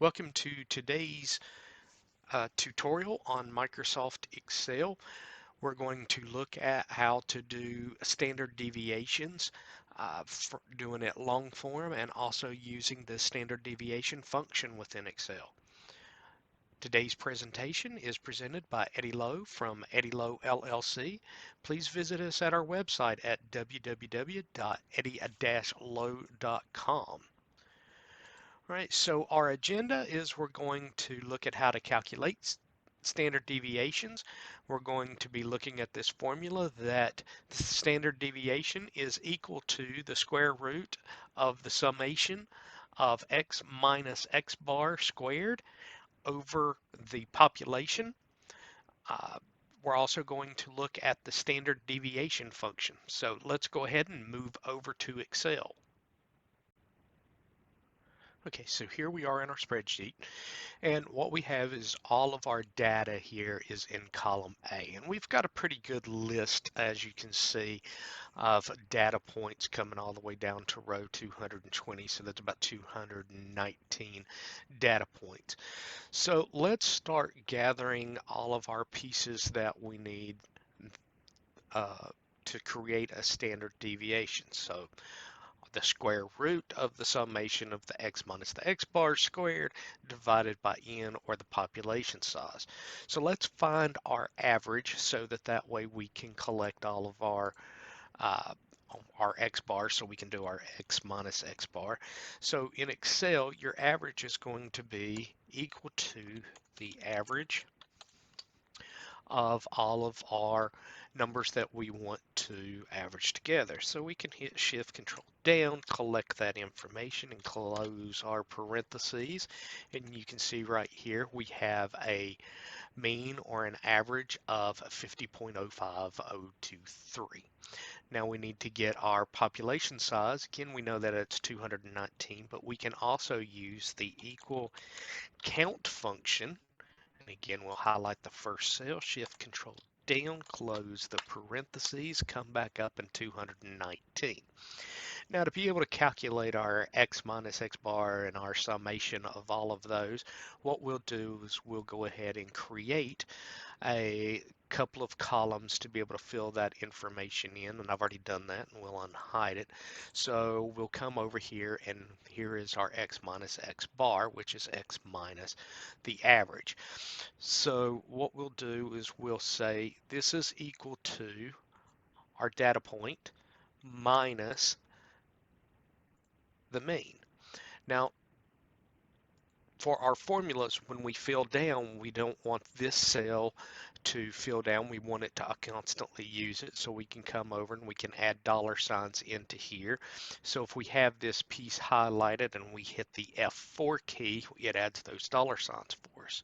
Welcome to today's tutorial on Microsoft Excel. We're going to look at how to do standard deviations, for doing it long form and also using the standard deviation function within Excel. Today's presentation is presented by Eddie Lowe from Eddie Lowe LLC. Please visit us at our website at www.eddie-lowe.com. Right, so our agenda is we're going to look at how to calculate standard deviations. We're going to be looking at this formula that the standard deviation is equal to the square root of the summation of x minus x bar squared over the population. We're also going to look at the standard deviation function. So let's go ahead and move over to Excel. Okay, so here we are in our spreadsheet, and what we have is all of our data here is in column A, and we've got a pretty good list, as you can see, of data points coming all the way down to row 220, so that's about 219 data points. So let's start gathering all of our pieces that we need to create a standard deviation. So the square root of the summation of the x minus the x bar squared divided by n, or the population size. So let's find our average so that way we can collect all of our x bars, so we can do our x minus x bar. So in Excel, your average is going to be equal to the average of all of our numbers that we want to average together. So we can hit Shift Control down, collect that information, and close our parentheses. And you can see right here we have a mean, or an average, of 50.05023. Now we need to get our population size. Again, we know that it's 219, but we can also use the equal count function. And again, we'll highlight the first cell, Shift Control down, close the parentheses, come back up in 219. Now to be able to calculate our x minus x bar and our summation of all of those, what we'll do is we'll go ahead and create a couple of columns to be able to fill that information in, and I've already done that, and we'll unhide it. So we'll come over here, and here is our x minus x bar, which is x minus the average. So what we'll do is we'll say this is equal to our data point minus the mean. Now, for our formulas, when we fill down, we don't want this cell to fill down. We want it to constantly use it, so we can come over and we can add dollar signs into here. So if we have this piece highlighted and we hit the F4 key, it adds those dollar signs for us.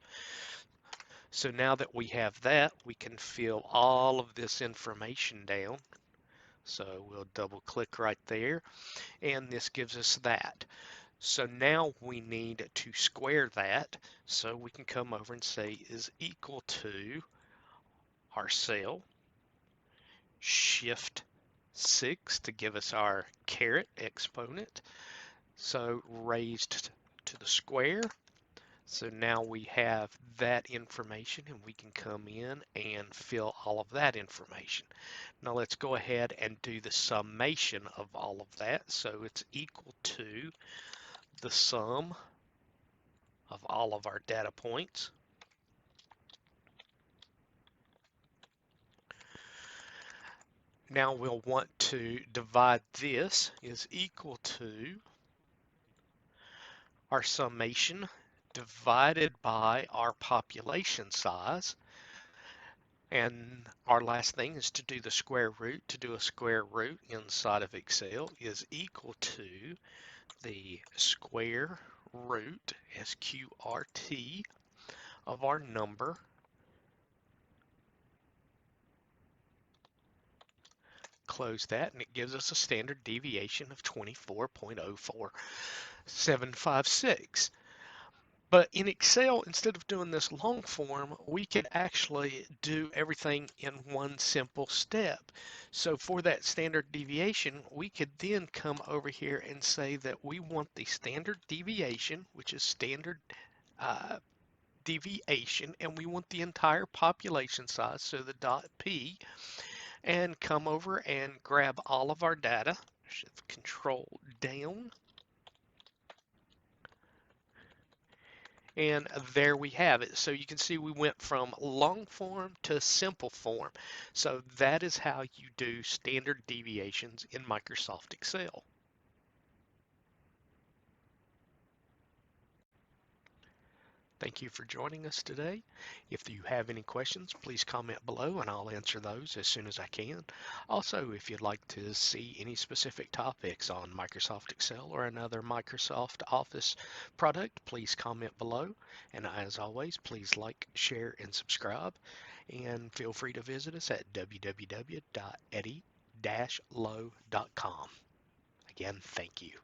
So now that we have that, we can fill all of this information down. So we'll double click right there, and this gives us that. So now we need to square that, so we can come over and say is equal to our cell, Shift 6 to give us our caret exponent, so raised to the square. So now we have that information, and we can come in and fill all of that information. Now let's go ahead and do the summation of all of that. So it's equal to the sum of all of our data points. Now we'll want to divide this is equal to our summation divided by our population size. And our last thing is to do the square root. To do a square root inside of Excel is equal to the square root, SQRT, of our number close that, and it gives us a standard deviation of 24.04756. But in Excel, instead of doing this long form, we could actually do everything in one simple step. So for that standard deviation, we could then come over here and say that we want the standard deviation, which is standard uh, deviation, and we want the entire population size, so the dot P, and come over and grab all of our data. Shift Control down, and there we have it. So you can see we went from long form to simple form. So that is how you do standard deviations in Microsoft Excel. Thank you for joining us today. If you have any questions, please comment below and I'll answer those as soon as I can. Also, if you'd like to see any specific topics on Microsoft Excel or another Microsoft Office product, please comment below. And as always, please like, share, and subscribe. And feel free to visit us at www.eddie-low.com. Again, thank you.